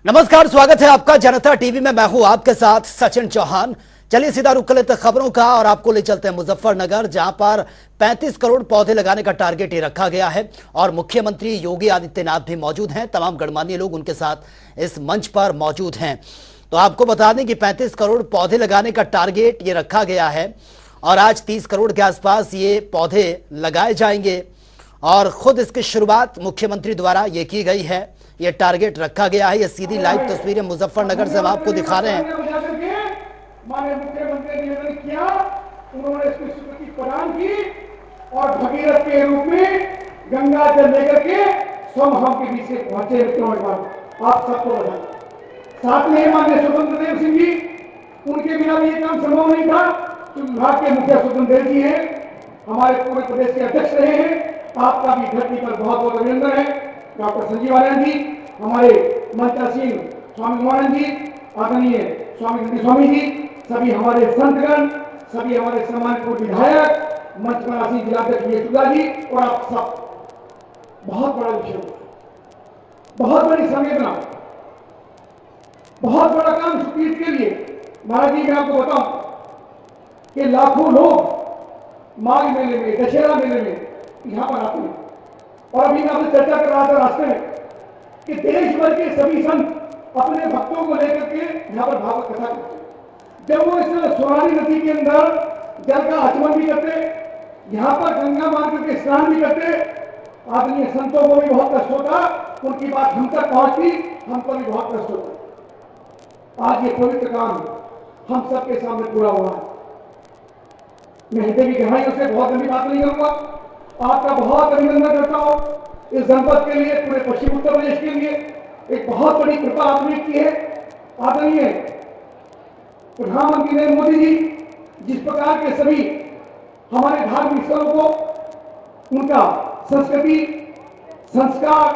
नमस्कार, स्वागत है आपका जनता टीवी में। मैं हूं आपके साथ सचिन चौहान। चलिए सीधा रुख कर लेते हैं खबरों का और आपको ले चलते हैं मुजफ्फरनगर, जहां पर 35 करोड़ पौधे लगाने का टारगेट ही रखा गया है और मुख्यमंत्री योगी आदित्यनाथ भी मौजूद हैं। तमाम गणमान्य लोग उनके साथ इस मंच पर मौजूद हैं। तो आपको बता दें कि 35 करोड़ पौधे लगाने का टारगेट ये रखा गया है और आज 30 करोड़ के आसपास ये पौधे लगाए जाएंगे और खुद इसकी शुरुआत मुख्यमंत्री द्वारा ये की गई है। ये टारगेट रखा गया है। ये सीधी लाइव तस्वीरें मुजफ्फरनगर से हम आपको दिखा रहे हैं। माननीय मुख्यमंत्री ने निवेदन किया, उन्होंने इसकी स्वीकृति प्रदान की और भगीरथ के रूप में गंगा जल लेकर के स्वयं हम के बीच से पहुंचे। आप सबको बधाई। साथ में माननीय स्वतंत्र देव सिंह जी, उनके बिना भी ये काम संभव नहीं था। तो विभाग के मुखिया स्वतंत्र देव जी हैं, हमारे पूरे प्रदेश के अध्यक्ष रहे हैं। आपका भी धरती पर बहुत बहुत अभिनंदन है। डॉक्टर संजीव आनंद जी, हमारे मंत्रासीन स्वामी उमानंद जी, आदरणीय स्वामी नंदी स्वामी जी, सभी हमारे संतगण, सभी हमारे सम्मानित विधायक, मंच पर आसीन जिलाध्यक्ष येचुदा जी और आप सब। बहुत बड़ा विषय, बहुत बड़ी संवेदना, बहुत बड़ा काम सुपीठ के लिए। महाराज जी, मैं आपको बताऊं कि लाखों लोग माघ मेले में, दशहरा मेले में यहां पर आते हैं और अभी मैं आपसे चर्चा कर रहा था रास्ते में कि देश भर के सभी संत अपने भक्तों को लेकर के यहां पर भागवत कथा करते हैं। जब वो इस सोनाली नदी के अंदर जल का आचमन भी करते, यहां पर गंगा मार करके स्नान भी करते, आदरणीय संतों को भी बहुत कष्ट होता, उनकी बात हम तक पहुंचती, हमको भी बहुत कष्ट होता। आज ये पवित्र काम हम सबके सामने पूरा हुआ है। मैं हृदय की गहराइयों से बहुत लंबी बात नहीं करूंगा। आपका बहुत अभिनंदन करता हूं इस जनपद के लिए, पूरे पश्चिम उत्तर प्रदेश के लिए। एक बहुत बड़ी कृपा आपने की है। आदरणीय प्रधानमंत्री नरेंद्र मोदी जी जिस प्रकार के सभी हमारे धार्मिक स्थलों को, उनका संस्कृति, संस्कार,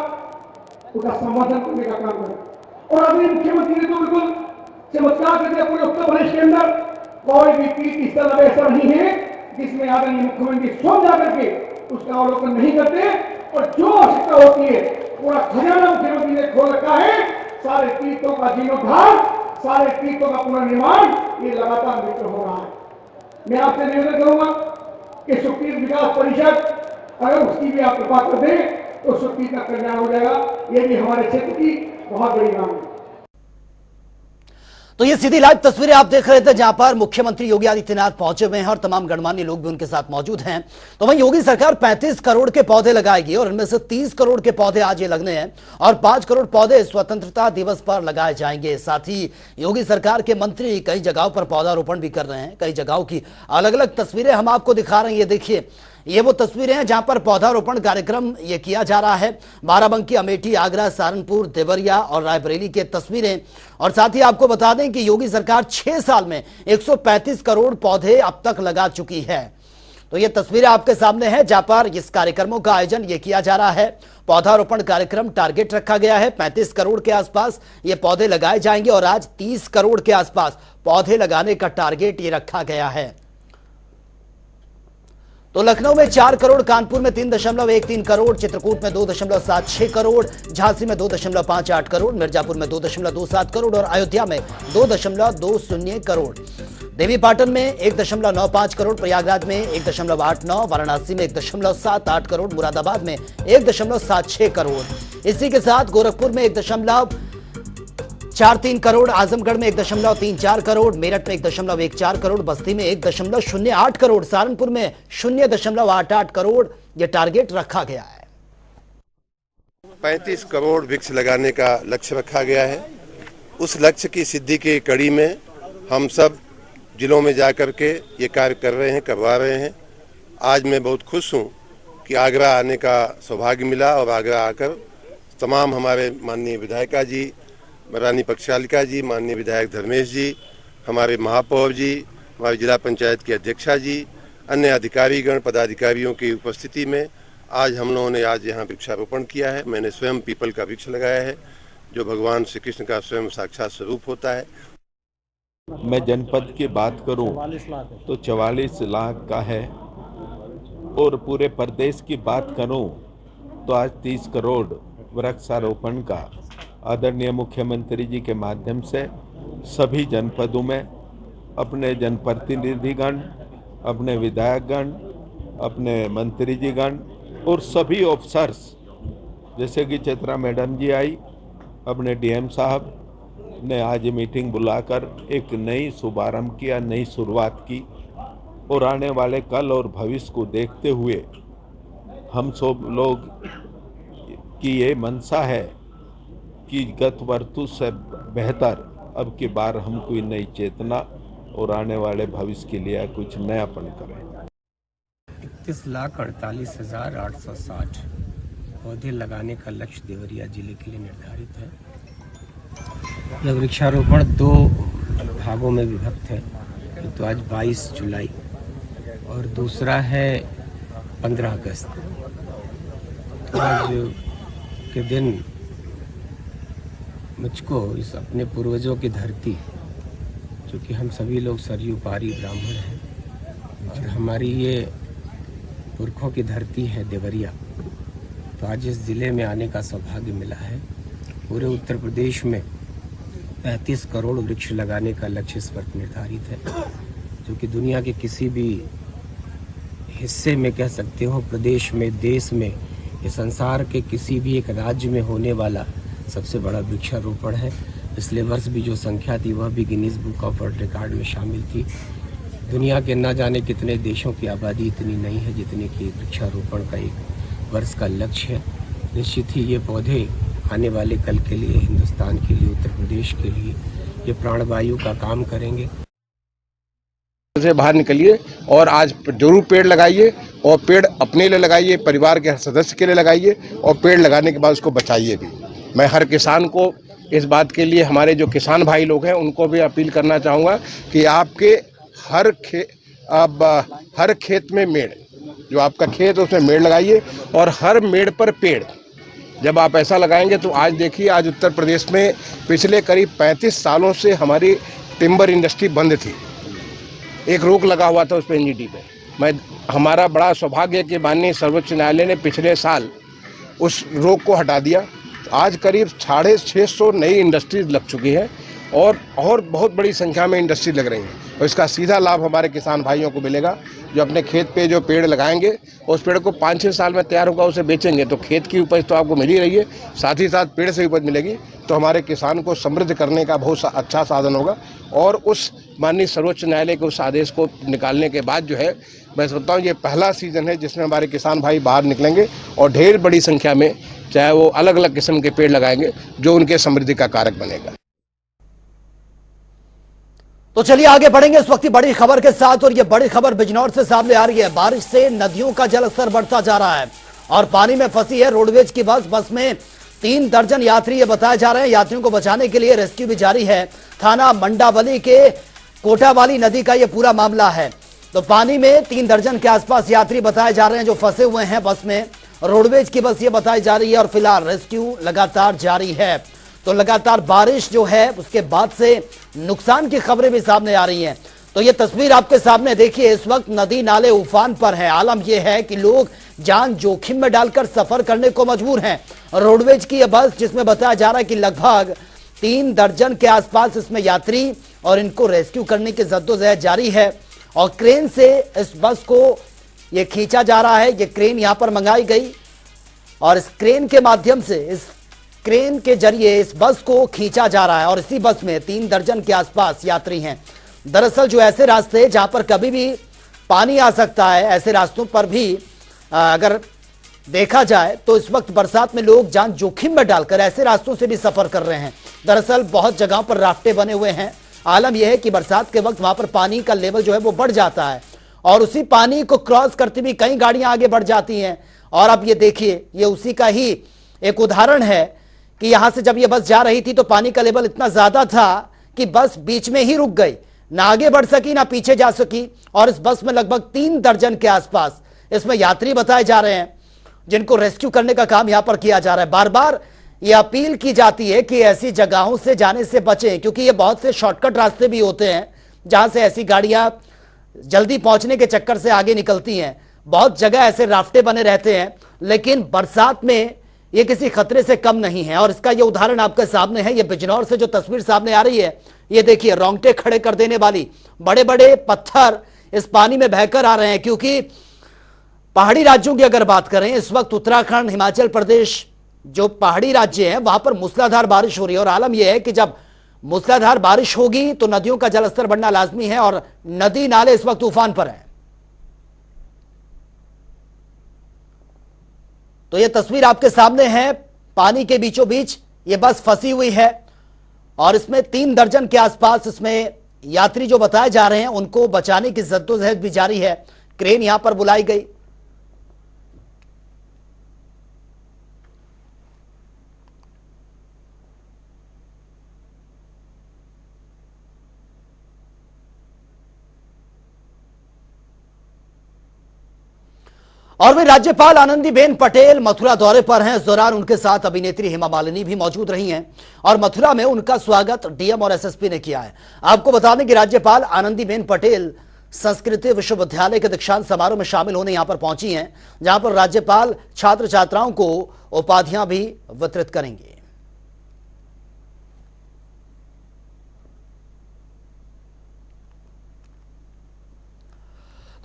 उनका संवर्धन करने का काम करें। और अभी मुख्यमंत्री ने तो बिल्कुल चमत्कार कर दिया। पूरे उत्तर प्रदेश के अंदर कोई भी तीर्थ स्थल अब ऐसा नहीं है जिसमें आदरणीय मुख्यमंत्री स्वयं जाकर के उसका अवलोकन नहीं करते और जो आवश्यकता होती है पूरा खजाना मुख्यमंत्री ने खोल रखा है। सारे तीर्थों का जीर्णोद्धार, सारे तीर्थों का पुनर्निर्माण ये लगातार मित्र हो रहा है। मैं आपसे निवेदन करूंगा कि सुखतीर्थ विकास परिषद अगर उसकी भी आप कृपा कर दें तो सुखतीर्थ का कल्याण हो जाएगा। ये भी हमारे क्षेत्र की बहुत बड़ी मांग है। तो ये सीधी लाइव तस्वीरें आप देख रहे थे, जहां पर मुख्यमंत्री योगी आदित्यनाथ पहुंचे हुए हैं और तमाम गणमान्य लोग भी उनके साथ मौजूद हैं। तो वहीं योगी सरकार 35 करोड़ के पौधे लगाएगी और इनमें से 30 करोड़ के पौधे आज ये लगने हैं और 5 करोड़ पौधे स्वतंत्रता दिवस पर लगाए जाएंगे। साथ ही योगी सरकार के मंत्री कई जगहों पर पौधारोपण भी कर रहे हैं। कई जगहों की अलग अलग तस्वीरें हम आपको दिखा रहे हैं। ये देखिए, ये वो तस्वीरें हैं जहां पर पौधारोपण कार्यक्रम ये किया जा रहा है। बाराबंकी, अमेठी, आगरा, सहारनपुर, देवरिया और रायबरेली के तस्वीरें। और साथ ही आपको बता दें कि योगी सरकार 6 साल में 135 करोड़ पौधे अब तक लगा चुकी है। तो ये तस्वीरें आपके सामने हैं जहां पर इस कार्यक्रमों का आयोजन ये किया जा रहा है। पौधारोपण कार्यक्रम टारगेट रखा गया है 35 करोड़ के आसपास ये पौधे लगाए जाएंगे और आज 30 करोड़ के आसपास पौधे लगाने का टारगेट ये रखा गया है। तो लखनऊ में 4 करोड़, कानपुर में 3.13 करोड़, चित्रकूट में 2.76 करोड़, झांसी में 2.58 करोड़, मिर्जापुर में 2.27 करोड़ और अयोध्या में 2.20 करोड़, देवीपाटन में 1.95 करोड़, प्रयागराज में 1.89, वाराणसी में 1.78 करोड़, मुरादाबाद में 1.76 करोड़। इसी के साथ गोरखपुर में 1.43 करोड़, आजमगढ़ में 1.34 करोड़, मेरठ में 1.14 करोड़, बस्ती में 1.08 करोड़, सहारनपुर में 0.88 करोड़ ये टारगेट रखा गया है। 35 करोड़ वृक्ष लगाने का लक्ष्य रखा गया है। उस लक्ष्य की सिद्धि की कड़ी में हम सब जिलों में जाकर के ये कार्य कर रहे हैं, करवा रहे हैं। आज मैं बहुत खुश हूँ कि आगरा आने का सौभाग्य मिला और आगरा आकर तमाम हमारे माननीय विधायिका जी, रानी पक्षालिका जी, माननीय विधायक धर्मेश जी, हमारे महापौर जी, हमारे जिला पंचायत की अध्यक्षा जी, अन्य अधिकारीगण, पदाधिकारियों की उपस्थिति में आज हम लोगों ने आज यहाँ वृक्षारोपण किया है। मैंने स्वयं पीपल का वृक्ष लगाया है जो भगवान श्री कृष्ण का स्वयं साक्षात स्वरूप होता है। मैं जनपद की बात करूं तो 44 लाख का है और पूरे प्रदेश की बात करूं तो आज 30 करोड़ वृक्षारोपण का आदरणीय मुख्यमंत्री जी के माध्यम से सभी जनपदों में अपने जनप्रतिनिधिगण, अपने विधायकगण, अपने मंत्री जी गण और सभी ऑफिसर्स, जैसे कि चित्रा मैडम जी आई, अपने डीएम साहब ने आज मीटिंग बुलाकर एक नई शुभारंभ किया, नई शुरुआत की। और आने वाले कल और भविष्य को देखते हुए हम सब लोग की ये मनसा है कि गत वर्ष से बेहतर अब की बार हम कोई नई चेतना और आने वाले भविष्य के लिए कुछ नयापन करें। 31,48,860 पौधे लगाने का लक्ष्य देवरिया जिले के लिए निर्धारित है। यह वृक्षारोपण 2 भागों में विभक्त है। एक तो आज 22 जुलाई और दूसरा है 15 अगस्त। आज के दिन मुझको इस अपने पूर्वजों की धरती, जो कि हम सभी लोग सरयू पारी ब्राह्मण हैं और हमारी ये पुरखों की धरती है देवरिया, तो आज इस ज़िले में आने का सौभाग्य मिला है। पूरे उत्तर प्रदेश में 35 करोड़ वृक्ष लगाने का लक्ष्य इस वक्त निर्धारित है, जो कि दुनिया के किसी भी हिस्से में कह सकते हो, प्रदेश में, देश में, ये संसार के किसी भी एक राज्य में होने वाला सबसे बड़ा वृक्षारोपण है। पिछले वर्ष भी जो संख्या थी वह भी Guinness book of world record में शामिल थी। दुनिया के न जाने कितने देशों की आबादी इतनी नहीं है जितने कि वृक्षारोपण का एक वर्ष का लक्ष्य है। निश्चित ही ये पौधे आने वाले कल के लिए, हिंदुस्तान के लिए, उत्तर प्रदेश के लिए ये प्राणवायु का काम करेंगे। से बाहर निकलिए और आज जरूर पेड़ लगाइए, और पेड़ अपने लिए लगाइए, परिवार के सदस्य के लिए लगाइए, और पेड़ लगाने के बाद उसको बचाइए भी। मैं हर किसान को इस बात के लिए, हमारे जो किसान भाई लोग हैं उनको भी अपील करना चाहूँगा कि आपके हर खेत में मेड़, जो आपका खेत है उसमें मेड़ लगाइए, और हर मेड़ पर पेड़। जब आप ऐसा लगाएंगे तो आज देखिए, आज उत्तर प्रदेश में पिछले करीब 35 सालों से हमारी टिम्बर इंडस्ट्री बंद थी। एक रोक लगा हुआ था उस पर, एनजीटी पे। हमारा बड़ा सौभाग्य है कि माननीय सर्वोच्च न्यायालय ने पिछले साल उस रोक को हटा दिया। आज करीब 650 नई इंडस्ट्रीज लग चुकी है, और बहुत बड़ी संख्या में इंडस्ट्री लग रही हैं, और इसका सीधा लाभ हमारे किसान भाइयों को मिलेगा, जो अपने खेत पे जो पेड़ लगाएंगे उस पेड़ को 5-6 साल में तैयार होगा, उसे बेचेंगे तो खेत की उपज तो आपको मिल ही रही है, साथ ही साथ पेड़ से उपज मिलेगी, तो हमारे किसान को समृद्ध करने का बहुत अच्छा साधन होगा। और उस माननीय सर्वोच्च न्यायालय के उस आदेश को निकालने के बाद जो है, मैं सोचता हूँ ये पहला सीजन है जिसमें हमारे किसान भाई बाहर निकलेंगे और ढेर बड़ी संख्या में, चाहे वो अलग अलग किस्म के पेड़ लगाएंगे, जो उनके समृद्धि का कारक बनेगा। तो चलिए आगे बढ़ेंगे इस वक्त की बड़ी खबर के साथ, और ये बड़ी खबर बिजनौर से सामने आ रही है। बारिश से नदियों का जलस्तर बढ़ता जा रहा है और पानी में फंसी है रोडवेज की बस में 3 दर्जन यात्री ये बताए जा रहे हैं। यात्रियों को बचाने के लिए रेस्क्यू भी जारी है। थाना मंडावली के कोटावाली नदी का ये पूरा मामला है। तो पानी में 3 दर्जन के आसपास यात्री बताए जा रहे हैं जो फंसे हुए हैं बस में। रोडवेज की बस ये बताई जा रही है, और फिलहाल रेस्क्यू लगातार जारी है। तो लगातार बारिश जो है उसके बाद से नुकसान की खबरें भी सामने आ रही हैं। तो ये तस्वीर आपके सामने देखिए, इस वक्त नदी नाले उफान पर है। आलम यह है कि लोग जान जोखिम में डालकर सफर करने को मजबूर हैं। रोडवेज की यह बस, जिसमें बताया जा रहा है कि लगभग 3 दर्जन के आसपास इसमें यात्री, और इनको रेस्क्यू करने की जद्दोजहद जारी है। और क्रेन से इस बस को ये खींचा जा रहा है। ये क्रेन यहां पर मंगाई गई, और इस क्रेन के माध्यम से, इस क्रेन के जरिए इस बस को खींचा जा रहा है। और इसी बस में 3 दर्जन के आसपास यात्री हैं। दरअसल जो ऐसे रास्ते जहां पर कभी भी पानी आ सकता है, ऐसे रास्तों पर भी अगर देखा जाए तो इस वक्त बरसात में लोग जान जोखिम में डालकर ऐसे रास्तों से भी सफर कर रहे हैं। दरअसल बहुत जगहों पर राफ्टे बने हुए हैं। आलम यह है कि बरसात के वक्त वहां पर पानी का लेवल जो है वो बढ़ जाता है, और उसी पानी को क्रॉस करते भी कई गाड़ियां आगे बढ़ जाती हैं। और अब ये देखिए, ये उसी का ही एक उदाहरण है कि यहां से जब ये बस जा रही थी तो पानी का लेवल इतना ज्यादा था कि बस बीच में ही रुक गई, ना आगे बढ़ सकी ना पीछे जा सकी। और इस बस में लगभग 3 दर्जन के आसपास इसमें यात्री बताए जा रहे हैं, जिनको रेस्क्यू करने का काम यहां पर किया जा रहा है। बार बार ये अपील की जाती है कि ऐसी जगहों से जाने से बचें, क्योंकि ये बहुत से शॉर्टकट रास्ते भी होते हैं जहां से ऐसी गाड़ियां जल्दी पहुंचने के चक्कर से आगे निकलती हैं। बहुत जगह ऐसे राफ्टे बने रहते हैं, लेकिन बरसात में ये किसी खतरे से कम नहीं है। और इसका ये उदाहरण आपके सामने है। ये बिजनौर से जो तस्वीर सामने आ रही है, ये देखिए, रोंगटे खड़े कर देने वाली। बड़े बड़े पत्थर इस पानी में बहकर आ रहे हैं, क्योंकि पहाड़ी राज्यों की अगर बात करें, इस वक्त उत्तराखंड, हिमाचल प्रदेश जो पहाड़ी राज्य हैं, वहां पर मूसलाधार बारिश हो रही है। और आलम यह है कि जब मूसलाधार बारिश होगी तो नदियों का जलस्तर बढ़ना लाजमी है, और नदी नाले इस वक्त तूफान पर हैं। तो यह तस्वीर आपके सामने है, पानी के बीचों बीच यह बस फंसी हुई है, और इसमें 3 दर्जन के आसपास इसमें यात्री जो बताए जा रहे हैं, उनको बचाने की जद्दोजहद भी जारी है। क्रेन यहां पर बुलाई गई। और वे राज्यपाल आनंदीबेन पटेल मथुरा दौरे पर हैं। इस दौरान उनके साथ अभिनेत्री हेमा मालिनी भी मौजूद रही हैं, और मथुरा में उनका स्वागत डीएम और एसएसपी ने किया है। आपको बता दें कि राज्यपाल आनंदीबेन पटेल संस्कृत विश्वविद्यालय के दीक्षांत समारोह में शामिल होने यहां पर पहुंची हैं, जहां पर राज्यपाल छात्र छात्राओं को उपाधियां भी वितरित करेंगे।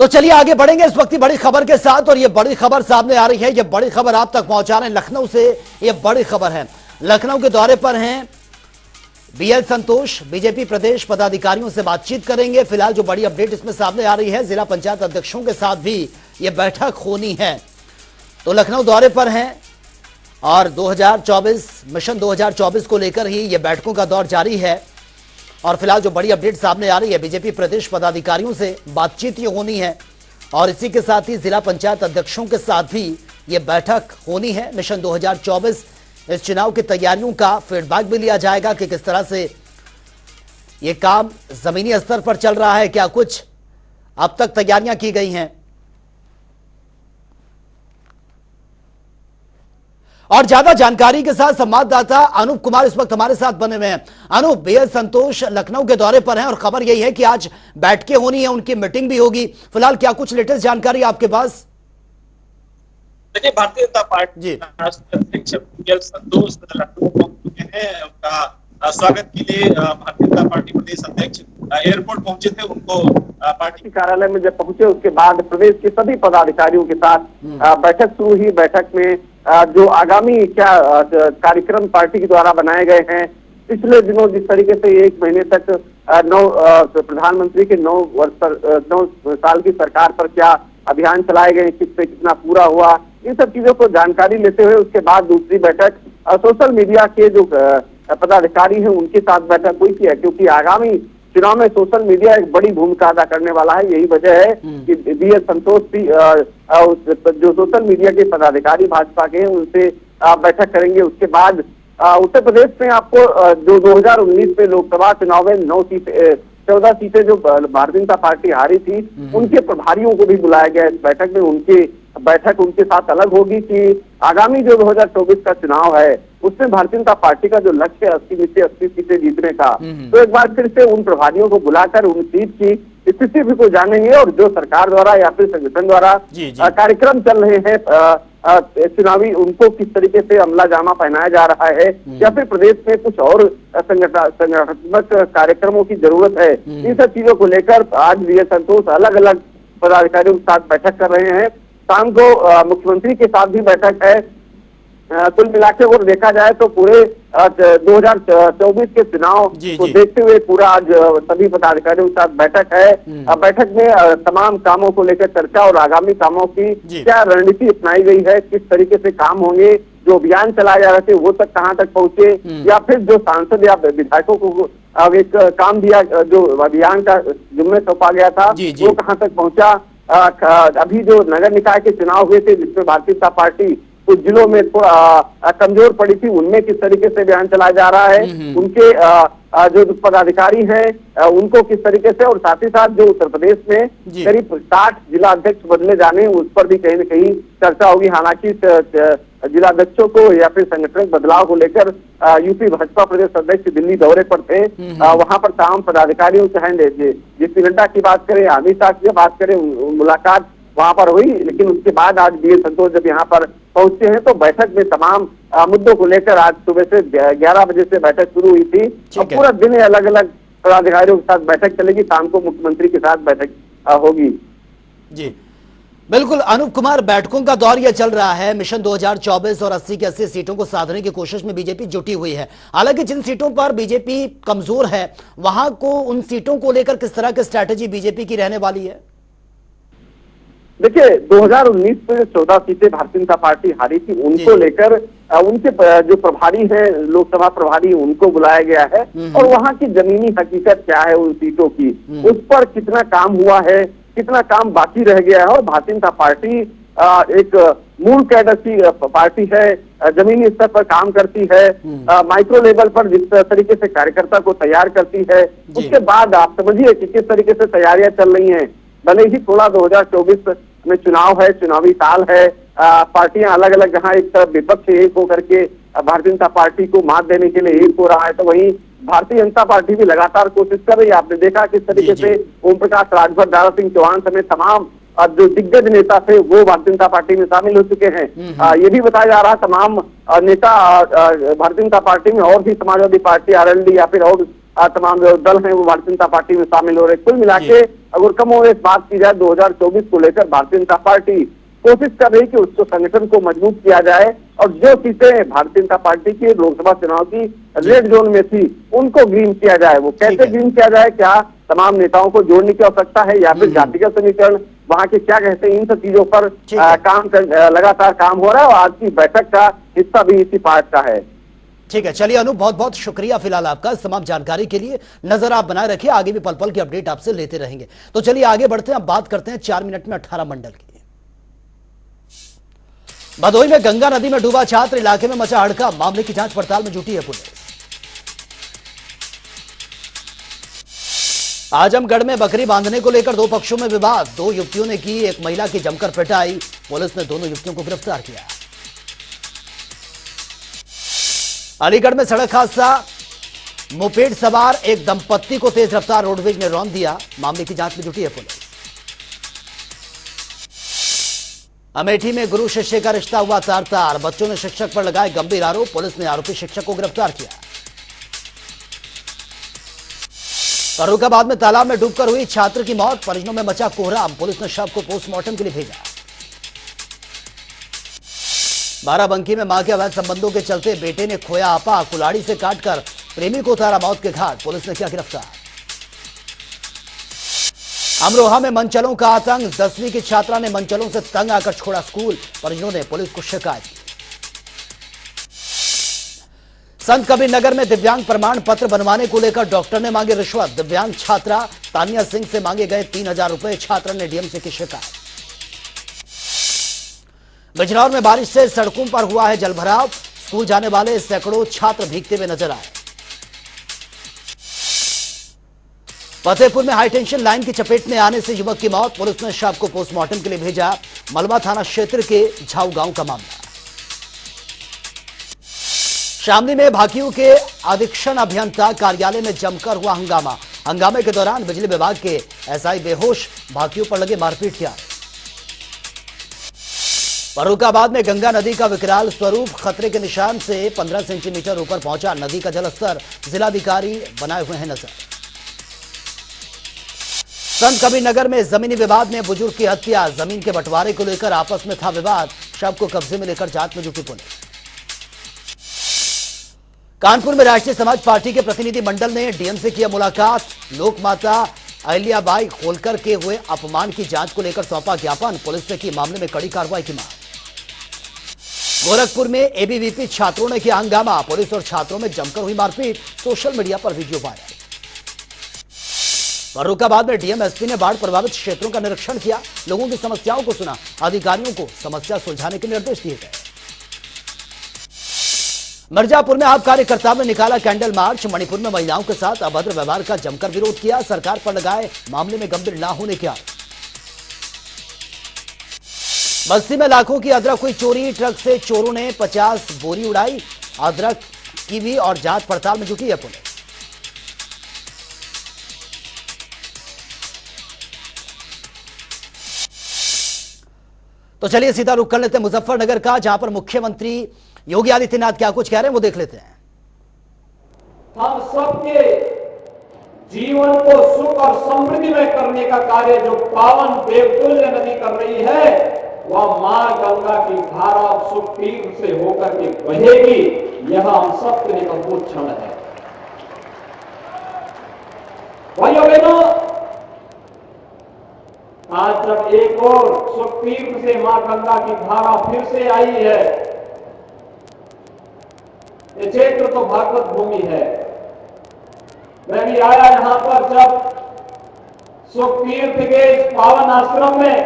तो चलिए आगे बढ़ेंगे इस वक्त की बड़ी खबर के साथ। और ये बड़ी खबर सामने आ रही है, ये बड़ी खबर आप तक पहुंचा रहे हैं लखनऊ से। ये बड़ी खबर है, लखनऊ के दौरे पर हैं बीएल संतोष। बीजेपी प्रदेश पदाधिकारियों से बातचीत करेंगे। फिलहाल जो बड़ी अपडेट इसमें सामने आ रही है, जिला पंचायत अध्यक्षों के साथ भी ये बैठक होनी है। तो लखनऊ दौरे पर हैं, और 2024 मिशन 2024 को लेकर ही ये बैठकों का दौर जारी है। और फिलहाल जो बड़ी अपडेट सामने आ रही है, बीजेपी प्रदेश पदाधिकारियों से बातचीत ये होनी है, और इसी के साथ ही जिला पंचायत अध्यक्षों के साथ भी ये बैठक होनी है। मिशन 2024 इस चुनाव की तैयारियों का फीडबैक भी लिया जाएगा कि किस तरह से ये काम जमीनी स्तर पर चल रहा है, क्या कुछ अब तक तैयारियां की गई हैं। और ज्यादा जानकारी के साथ संवाददाता अनूप कुमार इस वक्त हमारे साथ बने हुए हैं। अनूप, बीएल संतोष लखनऊ के दौरे पर हैं, और खबर यही है कि आज बैठकें होनी है, उनकी मीटिंग भी होगी। फिलहाल क्या कुछ लेटेस्ट जानकारी आपके पास? देखिए, भारतीय जनता पार्टी राष्ट्रीय अध्यक्ष बीएल संतोष लखनऊ पहुंच चुके हैं। उनका स्वागत के लिए भारतीय जनता पार्टी प्रदेश अध्यक्ष एयरपोर्ट पहुंचे थे। उनको पार्टी कार्यालय में जब पहुंचे, उसके बाद प्रदेश के सभी पदाधिकारियों के साथ बैठक शुरू हुई। बैठक में जो आगामी क्या कार्यक्रम पार्टी के द्वारा बनाए गए हैं, पिछले दिनों जिस तरीके से 1 महीने तक प्रधानमंत्री के 9 साल की सरकार पर क्या अभियान चलाए गए, किससे कितना पूरा हुआ, इन सब चीजों को जानकारी लेते हुए उसके बाद दूसरी बैठक सोशल मीडिया के जो पदाधिकारी हैं उनके साथ बैठक हुई है, क्योंकि आगामी चुनाव में सोशल मीडिया एक बड़ी भूमिका अदा करने वाला है। यही वजह है कि बीएल संतोष भी जो सोशल मीडिया के पदाधिकारी भाजपा के हैं उनसे बैठक करेंगे। उसके बाद उत्तर प्रदेश में आपको जो 2019 में लोकसभा चुनाव में 14 सीटें जो भारतीय जनता पार्टी हारी थी, उनके प्रभारियों को भी बुलाया गया इस बैठक में। बैठक उनके साथ अलग होगी कि आगामी जो 2024 का चुनाव है उसमें भारतीय जनता पार्टी का जो लक्ष्य है 80 में से 80 सीटें जीतने का, तो एक बार फिर से उन प्रभारियों को बुलाकर उन सीट की स्थिति भी को जानेंगे, और जो सरकार द्वारा या फिर संगठन द्वारा कार्यक्रम चल रहे हैं चुनावी, उनको किस तरीके से अमला जामा पहनाया जा रहा है, या फिर प्रदेश में कुछ और संगठनात्मक कार्यक्रमों की जरूरत है, इन सब चीजों को लेकर आज बीएल संतोष अलग अलग पदाधिकारियों के साथ बैठक कर रहे हैं। शाम को मुख्यमंत्री के साथ भी बैठक है। कुल मिलाकर अगर देखा जाए तो पूरे 2024 के चुनाव को देखते हुए पूरा आज सभी पदाधिकारियों के साथ बैठक है। बैठक में तमाम कामों को लेकर चर्चा और आगामी कामों की क्या रणनीति अपनाई गई है, किस तरीके से काम होंगे, जो अभियान चलाए जा रहे थे वो तक कहाँ तक पहुंचे, या फिर जो सांसद या विधायकों को एक काम दिया, जो अभियान का जिम्मे सौंपा गया था, वो कहाँ तक पहुंचा। अभी जो नगर निकाय के चुनाव हुए थे जिसमें भारतीय जनता पार्टी कुछ जिलों में थोड़ा कमजोर पड़ी थी, उनमें किस तरीके से अभियान चलाया जा रहा है, उनके जो पदाधिकारी हैं उनको किस तरीके से, और साथ ही साथ जो उत्तर प्रदेश में करीब 60 जिला अध्यक्ष बदले जाने, उस पर भी कहीं न कहीं चर्चा होगी। हालांकि जिला अध्यक्षों को या फिर संगठनिक बदलाव को लेकर यूपी भाजपा प्रदेश अध्यक्ष दिल्ली दौरे पर थे, वहां पर तमाम पदाधिकारियों चाहे जेपी नड्डा की बात करें, अमित शाह की बात करें, मुलाकात वहां पर हुई। लेकिन उसके बाद आज बीएल संतोष जब यहाँ पर पहुंचे हैं तो बैठक में तमाम मुद्दों को लेकर आज सुबह से 11 बजे से बैठक शुरू हुई थी और पूरा दिन अलग अलग पदाधिकारियों के साथ बैठक चलेगी। शाम को मुख्यमंत्री के साथ बैठक होगी। जी बिल्कुल अनूप कुमार, बैठकों का दौर यह चल रहा है। मिशन 2024 और 80 की 80 सीटों को साधने की कोशिश में बीजेपी जुटी हुई है। हालांकि जिन सीटों पर बीजेपी कमजोर है वहां को उन सीटों को लेकर किस तरह की स्ट्रैटेजी बीजेपी की रहने वाली है? देखिए 2019 में 14 सीटें भारतीय जनता पार्टी हारी थी, उनको लेकर उनके जो प्रभारी हैं, लोकसभा प्रभारी, उनको बुलाया गया है और वहां की जमीनी हकीकत क्या है उन सीटों की, उस पर कितना काम हुआ है, कितना काम बाकी रह गया है। और भारतीय जनता पार्टी एक मूल कैडर की पार्टी है, जमीनी स्तर पर काम करती है, माइक्रो लेवल पर जिस तरीके से कार्यकर्ता को तैयार करती है, उसके बाद आप समझिए कि किस तरीके से तैयारियां चल रही हैं। भले ही थोड़ा 2024 में चुनाव है, चुनावी साल है, पार्टियां अलग अलग, जहां एक तरफ विपक्ष एक होकर के भारतीय जनता पार्टी को मात देने के लिए एक हो रहा है, तो वहीं भारतीय जनता पार्टी भी लगातार कोशिश कर रही है। आपने देखा किस तरीके से ओम प्रकाश राजभर, दारा सिंह चौहान समेत तमाम जो दिग्गज नेता थे वो भारतीय जनता पार्टी में शामिल हो चुके हैं। ये भी बताया जा रहा है तमाम नेता भारतीय जनता पार्टी में और भी समाजवादी पार्टी, आरएलडी या फिर और तमाम जो दल हैं वो भारतीय जनता पार्टी में शामिल हो रहे। कुल मिला के अगर कम हो एक बात की जाए 2024 को लेकर भारतीय जनता पार्टी कोशिश कर रही है कि उसको संगठन को मजबूत किया जाए और जो सीटें भारतीय जनता पार्टी की लोकसभा चुनाव की रेड जोन में थी उनको ग्रीन किया जाए। वो कैसे ग्रीन किया जाए, क्या तमाम नेताओं को जोड़ने की आवश्यकता है या फिर जातिगत समीकरण वहां के क्या कहते हैं, इन सब चीजों पर लगातार काम हो रहा है और आज की बैठक का हिस्सा भी इसी पार्ट का है। ठीक है, चलिए अनूप, बहुत बहुत शुक्रिया फिलहाल आपका इस तमाम जानकारी के लिए। नजर आप बनाए रखिए, आगे भी पल पल की अपडेट आपसे लेते रहेंगे। तो चलिए आगे बढ़ते हैं, अब बात करते हैं 4 मिनट में 18 मंडल की। भदोही में गंगा नदी में डूबा छात्र, इलाके में मचा हड़का, मामले की जांच पड़ताल में जुटी है पुलिस। आजमगढ़ में बकरी बांधने को लेकर 2 पक्षों में विवाद, 2 युवतियों ने की एक महिला की जमकर पिटाई, पुलिस ने दोनों युवतियों को गिरफ्तार किया। अलीगढ़ में सड़क हादसा, मोपेड सवार एक दंपत्ति को तेज रफ्तार रोडवेज ने रौंद दिया, मामले की जांच में जुटी है पुलिस। अमेठी में गुरु शिष्य का रिश्ता हुआ तार-तार, बच्चों ने शिक्षक पर लगाए गंभीर आरोप, पुलिस ने आरोपी शिक्षक को गिरफ्तार किया। फर्रुखाबाद में तालाब में डूबकर हुई छात्र की मौत, परिजनों में मचा कोहराम, पुलिस ने शव को पोस्टमार्टम के लिए भेजा। बाराबंकी में मां के अवैध संबंधों के चलते बेटे ने खोया आपा, कुल्हाड़ी से काटकर प्रेमी को उतारा मौत के घाट, पुलिस ने किया गिरफ्तार। अमरोहा में मनचलों का आतंक, 10वीं की छात्रा ने मनचलों से तंग आकर छोड़ा स्कूल, परिजनों ने पुलिस को शिकायत की। संत कबीर नगर में दिव्यांग प्रमाण पत्र बनवाने को लेकर डॉक्टर ने मांगी रिश्वत, दिव्यांग छात्रा तानिया सिंह से मांगे गए 3000 रुपए, छात्रा ने डीएम से की शिकायत। बिजनौर में बारिश से सड़कों पर हुआ है जलभराव, स्कूल जाने वाले सैकड़ों छात्र भीगते हुए नजर आए। फतेहपुर में हाईटेंशन लाइन की चपेट में आने से युवक की मौत, पुलिस ने शव को पोस्टमार्टम के लिए भेजा, मलबा थाना क्षेत्र के झाऊ गांव का मामला। शामली में भाकियों के अधीक्षण अभियंता कार्यालय में जमकर हुआ हंगामा, हंगामे के दौरान बिजली विभाग के एसआई बेहोश, भाकियों पर लगे मारपीट किया। फर्रुखाबाद में गंगा नदी का विकराल स्वरूप, खतरे के निशान से 15 सेंटीमीटर ऊपर पहुंचा, नदी का जलस्तर जिलाधिकारी बनाए हुए हैं नजर। संत कबीर नगर में जमीनी विवाद में बुजुर्ग की हत्या, जमीन के बंटवारे को लेकर आपस में था विवाद, शव को कब्जे में लेकर जांच में जुटी पुलिस। कानपुर में राष्ट्रीय समाज पार्टी के प्रतिनिधि मंडल ने डीएम से किया मुलाकात, लोक माता अहिल्याबाई होलकर के हुए अपमान की जांच को लेकर सौंपा ज्ञापन, पुलिस से की मामले में कड़ी कार्रवाई की मांग। गोरखपुर में एबीवीपी छात्रों ने किया हंगामा, पुलिस और छात्रों में जमकर हुई मारपीट, सोशल मीडिया पर वीडियो वायरल। फर्रुखाबाद में डीएम एसपी ने बाढ़ प्रभावित क्षेत्रों का निरीक्षण किया, लोगों की समस्याओं को सुना, अधिकारियों को समस्या सुलझाने के निर्देश दिए गए। मिर्जापुर में आप कार्यकर्ताओं ने निकाला कैंडल मार्च, मणिपुर में महिलाओं के साथ अभद्र व्यवहार का जमकर विरोध किया, सरकार पर लगाए मामले में गंभीर न होने के आरोप। बस्ती में लाखों की अदरक हुई चोरी, ट्रक से चोरों ने 50 बोरी उड़ाई, अदरक की भी और जांच पड़ताल में जुटी है पुलिस। तो चलिए सीधा रुख कर लेते हैं मुजफ्फरनगर का, जहां पर मुख्यमंत्री योगी आदित्यनाथ क्या कुछ कह रहे हैं वो देख लेते हैं। हम सबके जीवन को सुख और समृद्धि में करने का कार्य जो पावन देवतुल्य नदी कर रही है, वह मां गंगा की धारा सुख तीव्र से होकर के बहेगी। यह हम सबके लिए अद्भुत क्षण है। भाइयों बहनों, आज जब एक और सुख तीव्र से मां गंगा की धारा फिर से आई है, ये क्षेत्र तो भागवत भूमि है। मैं भी आया यहां पर जब सुख तीर्थ के इस पावन आश्रम में,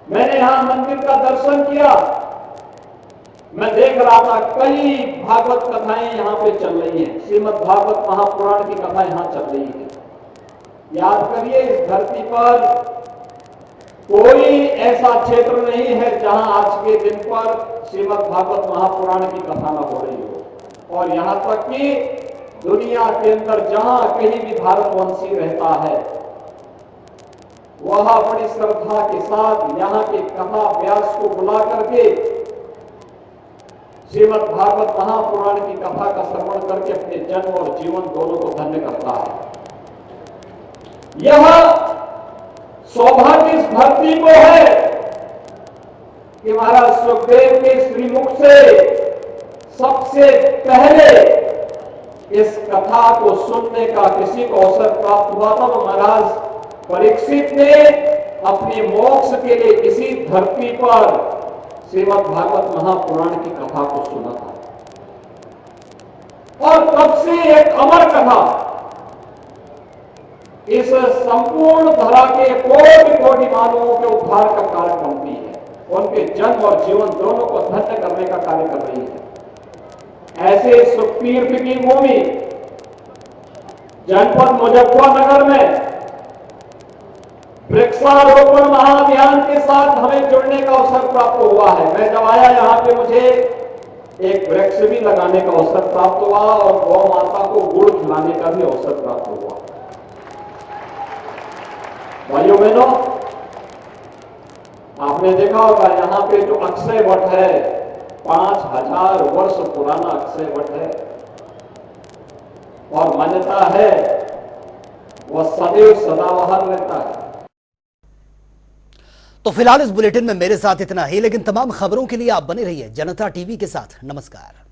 मैंने यहां मंदिर का दर्शन किया। मैं देख रहा था कई भागवत कथाएं यहां पे चल रही हैं। श्रीमद् भागवत महापुराण की कथा यहां चल रही है। याद करिए, इस धरती पर कोई ऐसा क्षेत्र नहीं है जहां आज के दिन पर श्रीमद् भागवत महापुराण की कथा न हो रही हो। और यहां तक कि दुनिया के अंदर जहां कहीं भी भारतवंशी रहता है, वह बड़ी श्रद्धा के साथ यहां के कथा व्यास को बुला करके श्रीमद् भागवत महापुराण की कथा का श्रवण करके अपने जन्म और जीवन दोनों को धन्य करता है। यह सौभाग्य इस धरती को है कि महाराज सुखदेव के श्रीमुख से सबसे पहले इस कथा को सुनने का किसी को अवसर प्राप्त हुआ था। तो महाराज परीक्षित ने अपने मोक्ष के लिए इसी धरती पर श्रीमद् भागवत महापुराण की कथा को सुना था। और तब से एक अमर कथा इस संपूर्ण धरा के कोटि कोटि मानवों के उद्धार का कार्य बनती है। उनके जन्म और जीवन दोनों को धन्य करने का कार्य कर रही है। ऐसे सुखतीर्थ की भूमि जनपद मुजफ्फरनगर में वृक्षारोपण महाअभियान के साथ हमें जुड़ने का अवसर प्राप्त हुआ है। मैं जब आया यहाँ पे मुझे एक वृक्ष भी लगाने का अवसर प्राप्त हुआ और गौ माता को गुड़ खिलाने का भी अवसर प्राप्त हुआ। भाइयों बहनों, आपने देखा होगा यहाँ पे जो अक्षय वट है, 5000 वर्ष पुराना अक्षय वट है और मान्यता है वह सदैव सदाबहार रहता है। तो फिलहाल इस बुलेटिन में मेरे साथ इतना ही, लेकिन तमाम खबरों के लिए आप बने रहिए जनता टीवी के साथ। नमस्कार।